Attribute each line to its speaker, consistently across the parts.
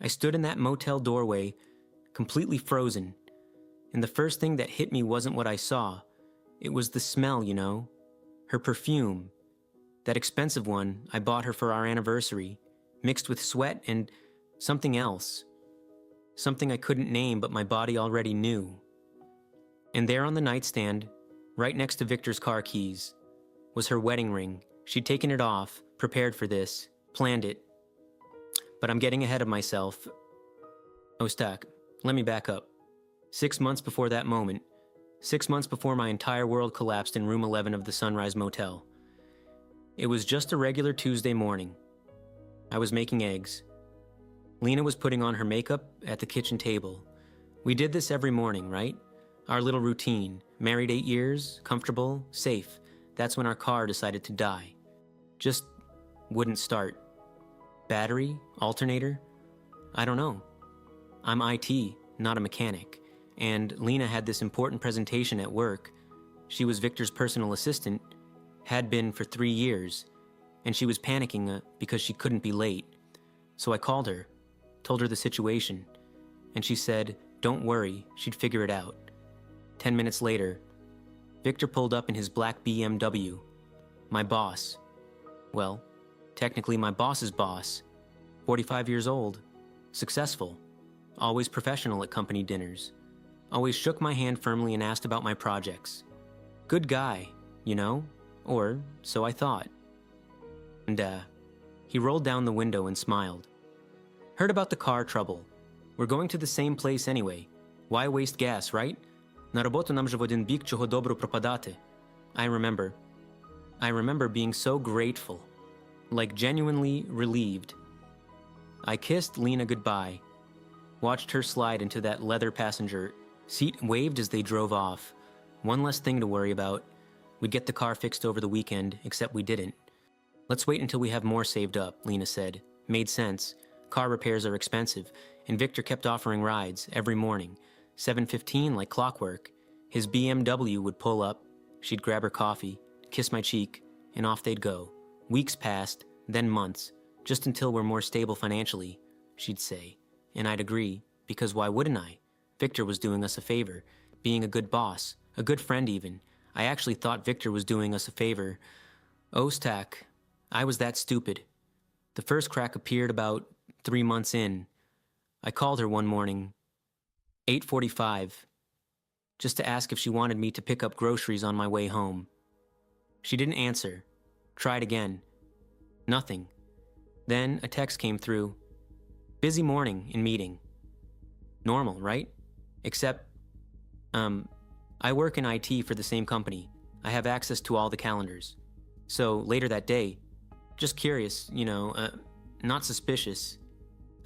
Speaker 1: I stood in that motel doorway, completely frozen, and the first thing that hit me wasn't what I saw. It was the smell, you know? Her perfume. That expensive one I bought her for our anniversary, mixed with sweat and something else. Something I couldn't name, but my body already knew. And there on the nightstand, right next to Victor's car keys, was her wedding ring. She'd taken it off, prepared for this, planned it. But I'm getting ahead of myself. Ostak, let me back up. 6 months before that moment, 6 months before my entire world collapsed in room 11 of the Sunrise Motel. It was just a regular Tuesday morning. I was making eggs. Lena was putting on her makeup at the kitchen table. We did this every morning, right? Our little routine. Married 8 years, comfortable, safe. That's when our car decided to die. Just wouldn't start. Battery? Alternator? I don't know. I'm IT, not a mechanic. And Lena had this important presentation at work. She was Victor's personal assistant, had been for 3 years, and she was panicking because she couldn't be late. So I called her, told her the situation, and she said, don't worry, she'd figure it out. 10 minutes later, Victor pulled up in his black BMW. My boss. Well, technically my boss's boss. 45 years old, successful, always professional at company dinners. Always shook my hand firmly and asked about my projects. Good guy, you know? Or so I thought. And, he rolled down the window and smiled. Heard about the car trouble. We're going to the same place anyway. Why waste gas, right? На роботу нам же в один бік, чого добру пропадати. I remember being so grateful, like genuinely relieved. I kissed Lena goodbye, watched her slide into that leather passenger seat, waved as they drove off. One less thing to worry about. We'd get the car fixed over the weekend, except we didn't. Let's wait until we have more saved up, Lena said. Made sense. Car repairs are expensive, and Victor kept offering rides every morning. 7:15 like clockwork. His BMW would pull up, she'd grab her coffee, kiss my cheek, and off they'd go. Weeks passed, then months, just until we're more stable financially, she'd say. And I'd agree, because why wouldn't I? Victor was doing us a favor, being a good boss, a good friend even. I actually thought Victor was doing us a favor. Ostak, I was that stupid. The first crack appeared about 3 months in. I called her one morning, 8:45, just to ask if she wanted me to pick up groceries on my way home. She didn't answer. Tried again. Nothing. Then a text came through. Busy morning in meeting. Normal, right? Except, I work in IT for the same company. I have access to all the calendars. So later that day, just curious, not suspicious,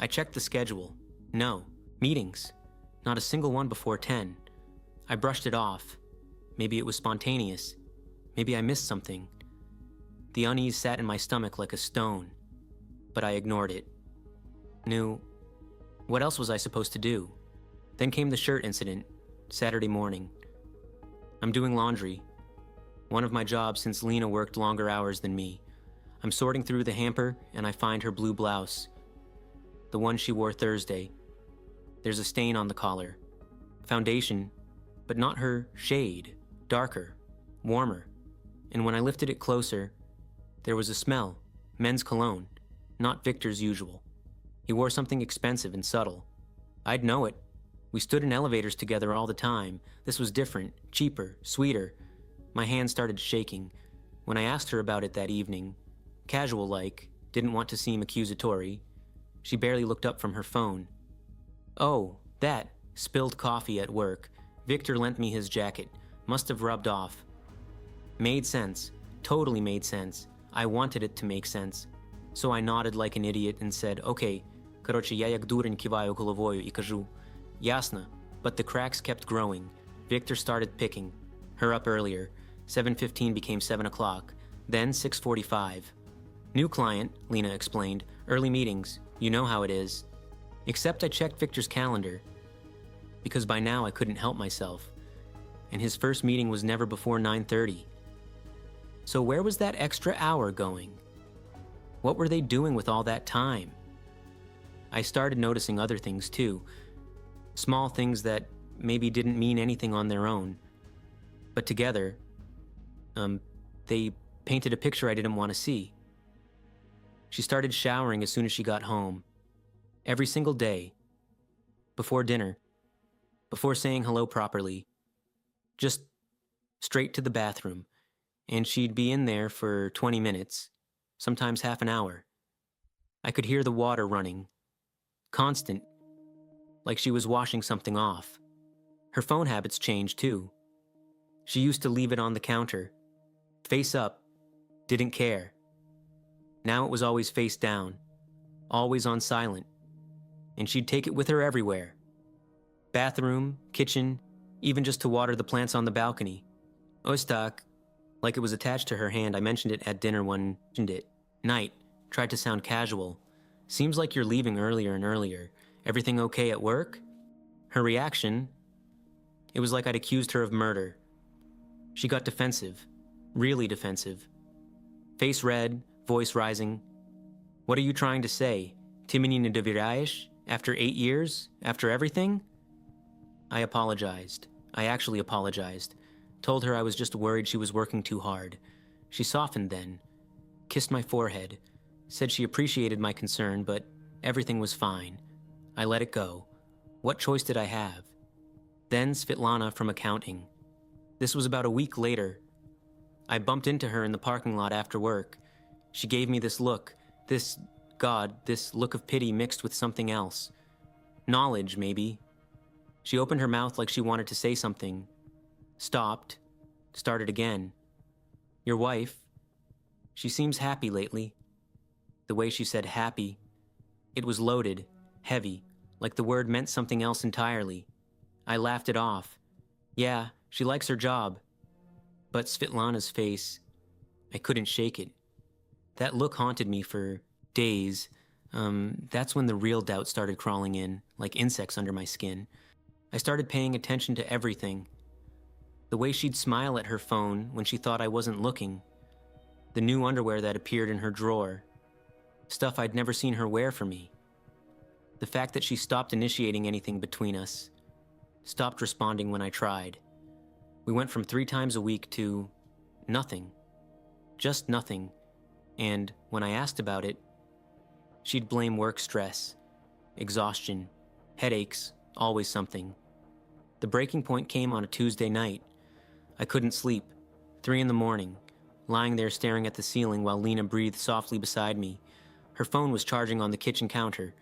Speaker 1: I checked the schedule. No. Meetings. Not a single one before 10. I brushed it off. Maybe it was spontaneous. Maybe I missed something. The unease sat in my stomach like a stone. But I ignored it. Knew. What else was I supposed to do? Then came the shirt incident, Saturday morning. I'm doing laundry. One of my jobs since Lena worked longer hours than me. I'm sorting through the hamper and I find her blue blouse. The one she wore Thursday. There's a stain on the collar. Foundation, but not her shade. Darker, warmer. And when I lifted it closer, there was a smell. Men's cologne. Not Victor's usual. He wore something expensive and subtle. I'd know it. We stood in elevators together all the time. This was different, cheaper, sweeter. My hand started shaking. When I asked her about it that evening, casual-like, didn't want to seem accusatory, she barely looked up from her phone. Oh, that. Spilled coffee at work. Victor lent me his jacket. Must have rubbed off. Made sense. Totally made sense. I wanted it to make sense. So I nodded like an idiot and said, okay, короче, я як дурень киваю головою и кажу, ясно. But the cracks kept growing. Victor started picking. Her up earlier. 7:15 became 7 o'clock. Then 6:45. New client, Lena explained. Early meetings. You know how it is. Except I checked Victor's calendar. Because by now I couldn't help myself. And his first meeting was never before 9:30. So where was that extra hour going? What were they doing with all that time? I started noticing other things too. Small things that maybe didn't mean anything on their own. But together, they painted a picture I didn't want to see. She started showering as soon as she got home. Every single day. Before dinner. Before saying hello properly. Just straight to the bathroom. And she'd be in there for 20 minutes. Sometimes half an hour. I could hear the water running. Constant. Like she was washing something off. Her phone habits changed too. She used to leave it on the counter. Face up. Didn't care. Now it was always face down. Always on silent. And she'd take it with her everywhere. Bathroom, kitchen, even just to water the plants on the balcony. Ostak. Like it was attached to her hand. I mentioned it at dinner one night. Tried to sound casual. Seems like you're leaving earlier and earlier. Everything okay at work? Her reaction, it was like I'd accused her of murder. She got defensive. Really defensive. Face red, voice rising. What are you trying to say? Timinina de viraish? After 8 years? After everything? I apologized. I actually apologized. Told her I was just worried she was working too hard. She softened then. Kissed my forehead. Said she appreciated my concern, but everything was fine. I let it go. What choice did I have? Then Svetlana from accounting. This was about a week later. I bumped into her in the parking lot after work. She gave me this look, this look of pity mixed with something else. Knowledge, maybe. She opened her mouth like she wanted to say something. Stopped. Started again. Your wife, she seems happy lately. The way she said happy, it was loaded, heavy, like the word meant something else entirely. I laughed it off. Yeah, she likes her job. But Svetlana's face, I couldn't shake it. That look haunted me for days. That's when the real doubt started crawling in, like insects under my skin. I started paying attention to everything. The way she'd smile at her phone when she thought I wasn't looking. The new underwear that appeared in her drawer. Stuff I'd never seen her wear for me. The fact that she stopped initiating anything between us. Stopped responding when I tried. We went from 3 times a week to nothing. Just nothing. And when I asked about it, she'd blame work stress, exhaustion, headaches, always something. The breaking point came on a Tuesday night. I couldn't sleep. 3 in the morning, lying there staring at the ceiling while Lena breathed softly beside me. Her phone was charging on the kitchen counter.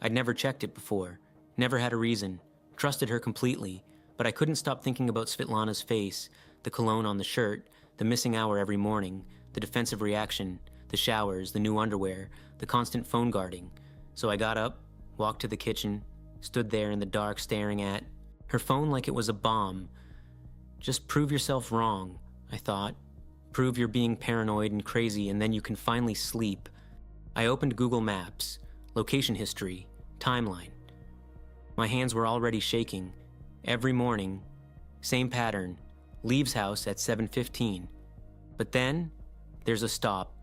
Speaker 1: I'd never checked it before. Never had a reason. Trusted her completely. But I couldn't stop thinking about Svetlana's face, the cologne on the shirt, the missing hour every morning, the defensive reaction, the showers, the new underwear, the constant phone guarding. So I got up, walked to the kitchen, stood there in the dark staring at her phone like it was a bomb. Just prove yourself wrong, I thought. Prove you're being paranoid and crazy, and then you can finally sleep. I opened Google Maps, location history, timeline. My hands were already shaking. Every morning, same pattern, leaves house at 7:15. But then, there's a stop.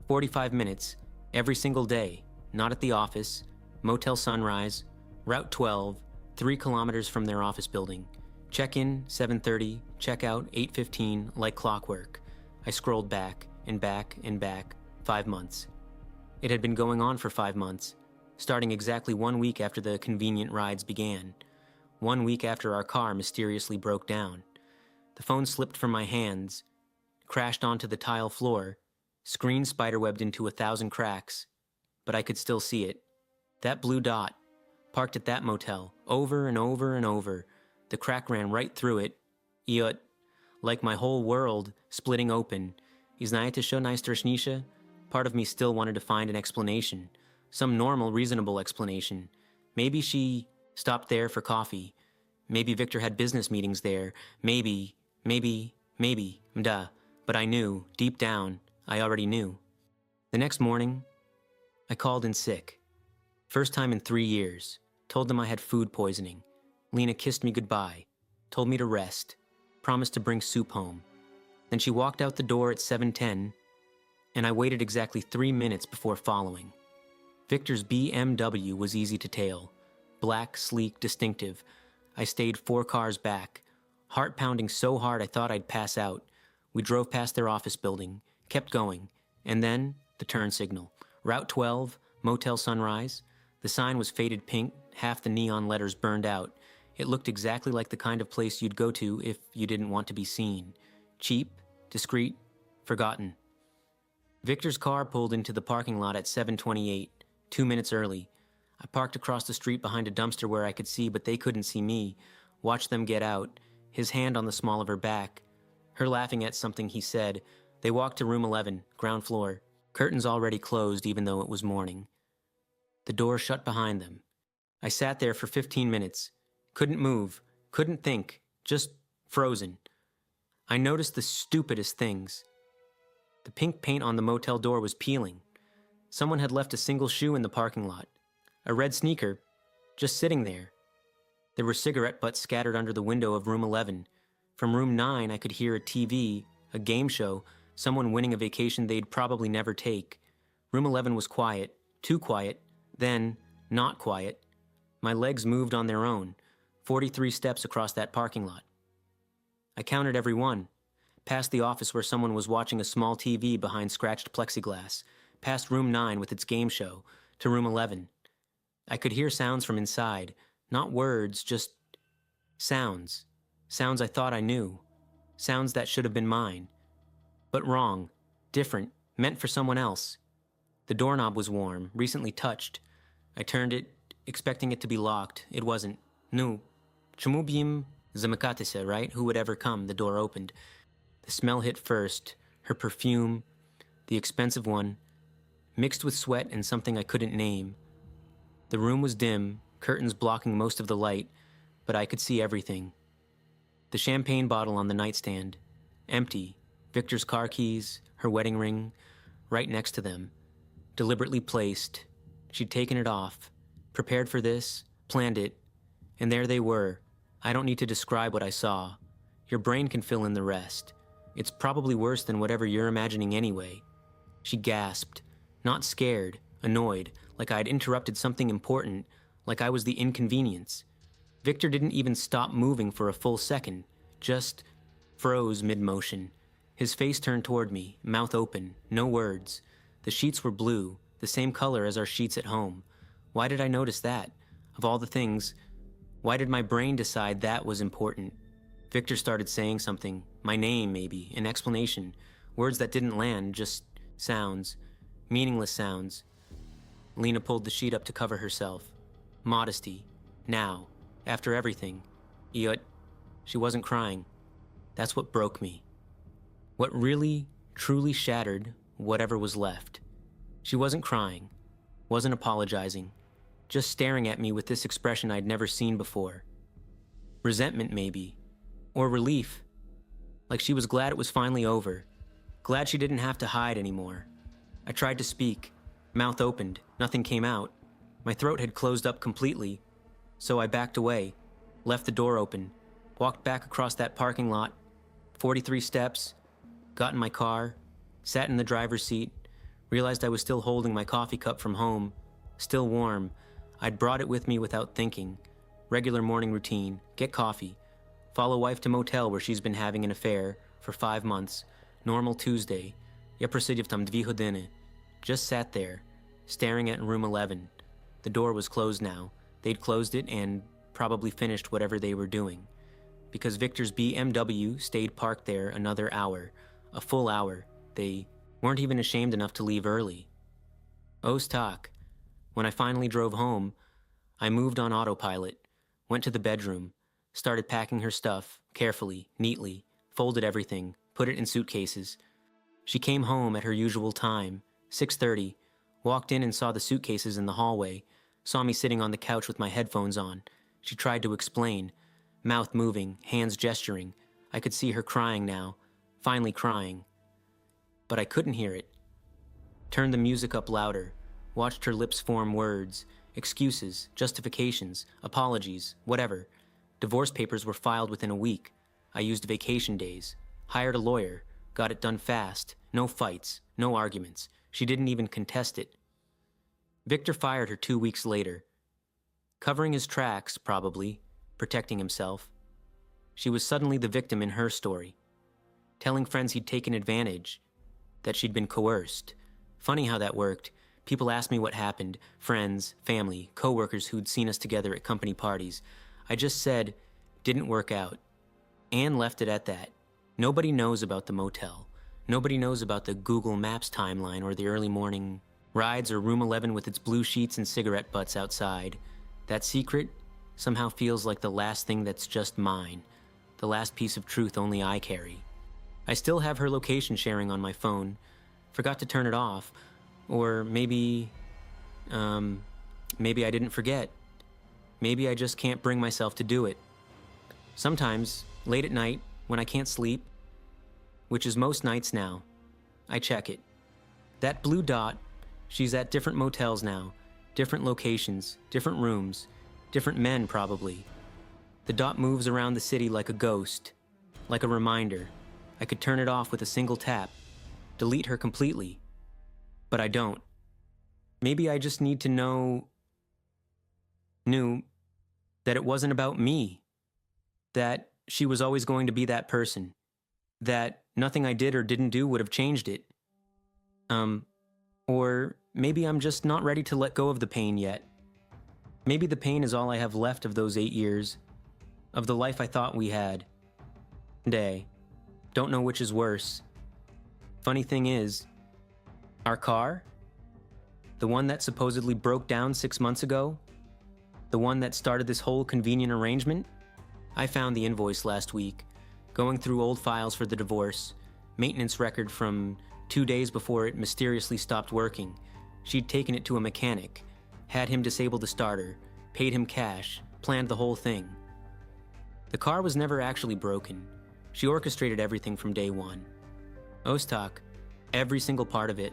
Speaker 1: 45 minutes, every single day, not at the office, Motel Sunrise, Route 12, 3 kilometers from their office building. Check-in, 7:30, check-out, 8:15, like clockwork. I scrolled back and back and back, 5 months. It had been going on for 5 months, starting exactly 1 week after the convenient rides began. 1 week after our car mysteriously broke down. The phone slipped from my hands, crashed onto the tile floor, screen spiderwebbed into 1,000 cracks, but I could still see it. That blue dot, parked at that motel, over and over and over. The crack ran right through it. Iot, like my whole world splitting open. Iznaete sho najstrašніше? Part of me still wanted to find an explanation. Some normal, reasonable explanation. Maybe she stopped there for coffee. Maybe Victor had business meetings there. Maybe, mda. But I knew, deep down, I already knew. The next morning, I called in sick. First time in 3 years. Told them I had food poisoning. Lena kissed me goodbye. Told me to rest. Promised to bring soup home. Then she walked out the door at 7:10, and I waited exactly 3 minutes before following. Victor's BMW was easy to tail. Black, sleek, distinctive. I stayed 4 cars back. Heart pounding so hard I thought I'd pass out. We drove past their office building, kept going, and then the turn signal. Route 12, Motel Sunrise. The sign was faded pink, half the neon letters burned out. It looked exactly like the kind of place you'd go to if you didn't want to be seen. Cheap, discreet, forgotten. Victor's car pulled into the parking lot at 7:28, 2 minutes early. I parked across the street behind a dumpster where I could see, but they couldn't see me. Watched them get out, his hand on the small of her back. Her laughing at something he said. They walked to room 11, ground floor. Curtains already closed even though it was morning. The door shut behind them. I sat there for 15 minutes. Couldn't move, couldn't think, just frozen. I noticed the stupidest things. The pink paint on the motel door was peeling. Someone had left a single shoe in the parking lot. A red sneaker, just sitting there. There were cigarette butts scattered under the window of room 11. From room 9, I could hear a TV, a game show, someone winning a vacation they'd probably never take. Room 11 was quiet, too quiet, then not quiet. My legs moved on their own, 43 steps across that parking lot. I counted every one. Past the office where someone was watching a small TV behind scratched plexiglass, past room 9 with its game show, to room 11. I could hear sounds from inside, not words, just sounds. Sounds I thought I knew. Sounds that should have been mine. But wrong, different, meant for someone else. The doorknob was warm, recently touched. I turned it, expecting it to be locked. It wasn't. No. Czemu bym zamykać się, right? Who would ever come? The door opened. The smell hit first, her perfume, the expensive one, mixed with sweat and something I couldn't name. The room was dim, curtains blocking most of the light, but I could see everything. The champagne bottle on the nightstand, empty, Victor's car keys, her wedding ring, right next to them, deliberately placed. She'd taken it off, prepared for this, planned it, and there they were. I don't need to describe what I saw. Your brain can fill in the rest. It's probably worse than whatever you're imagining anyway. She gasped, not scared, annoyed, like I'd interrupted something important, like I was the inconvenience. Victor didn't even stop moving for a full second, just froze mid-motion. His face turned toward me, mouth open, no words. The sheets were blue, the same color as our sheets at home. Why did I notice that? Of all the things, why did my brain decide that was important? Victor started saying something, my name maybe, an explanation, words that didn't land, just sounds, meaningless sounds. Lena pulled the sheet up to cover herself. Modesty. Now. After everything. Yet, she wasn't crying. That's what broke me. What really, truly shattered whatever was left. She wasn't crying. Wasn't apologizing. Just staring at me with this expression I'd never seen before. Resentment, maybe. Or relief. Like she was glad it was finally over. Glad she didn't have to hide anymore. I tried to speak. Mouth opened, nothing came out. My throat had closed up completely, so I backed away, left the door open, walked back across that parking lot, 43 steps, got in my car, sat in the driver's seat, realized I was still holding my coffee cup from home, still warm. I'd brought it with me without thinking. Regular morning routine, get coffee, follow wife to motel where she's been having an affair for 5 months, normal Tuesday. Ja prosidził tam 2 godziny. Just sat there, staring at room 11. The door was closed now. They'd closed it and probably finished whatever they were doing. Because Victor's BMW stayed parked there another hour, a full hour. They weren't even ashamed enough to leave early. Ostak. When I finally drove home, I moved on autopilot, went to the bedroom, started packing her stuff, carefully, neatly, folded everything, put it in suitcases. She came home at her usual time, 6:30, walked in and saw the suitcases in the hallway, saw me sitting on the couch with my headphones on. She tried to explain, mouth moving, hands gesturing. I could see her crying now, finally crying. But I couldn't hear it. Turned the music up louder, watched her lips form words, excuses, justifications, apologies, whatever. Divorce papers were filed within a week. I used vacation days, hired a lawyer, got it done fast, no fights, no arguments. She didn't even contest it. Victor fired her 2 weeks later. Covering his tracks, probably, protecting himself. She was suddenly the victim in her story, telling friends he'd taken advantage, that she'd been coerced. Funny how that worked. People asked me what happened, friends, family, coworkers who'd seen us together at company parties. I just said, didn't work out. Anne left it at that. Nobody knows about the motel. Nobody knows about the Google Maps timeline or the early morning rides or room 11 with its blue sheets and cigarette butts outside. That secret somehow feels like the last thing that's just mine, the last piece of truth only I carry. I still have her location sharing on my phone. Forgot to turn it off. Or maybe I didn't forget. Maybe I just can't bring myself to do it. Sometimes, late at night, when I can't sleep, which is most nights now, I check it. That blue dot, she's at different motels now, different locations, different rooms, different men probably. The dot moves around the city like a ghost, like a reminder. I could turn it off with a single tap, delete her completely, but I don't. Maybe I just need to knew that it wasn't about me, that she was always going to be that person, that nothing I did or didn't do would have changed it. Or maybe I'm just not ready to let go of the pain yet. Maybe the pain is all I have left of those 8 years, of the life I thought we had. Don't know which is worse. Funny thing is, our car, the one that supposedly broke down 6 months ago, the one that started this whole convenient arrangement, I found the invoice last week, going through old files for the divorce, maintenance record from 2 days before it mysteriously stopped working. She'd taken it to a mechanic, had him disable the starter, paid him cash, planned the whole thing. The car was never actually broken. She orchestrated everything from day one. Ostak, every single part of it,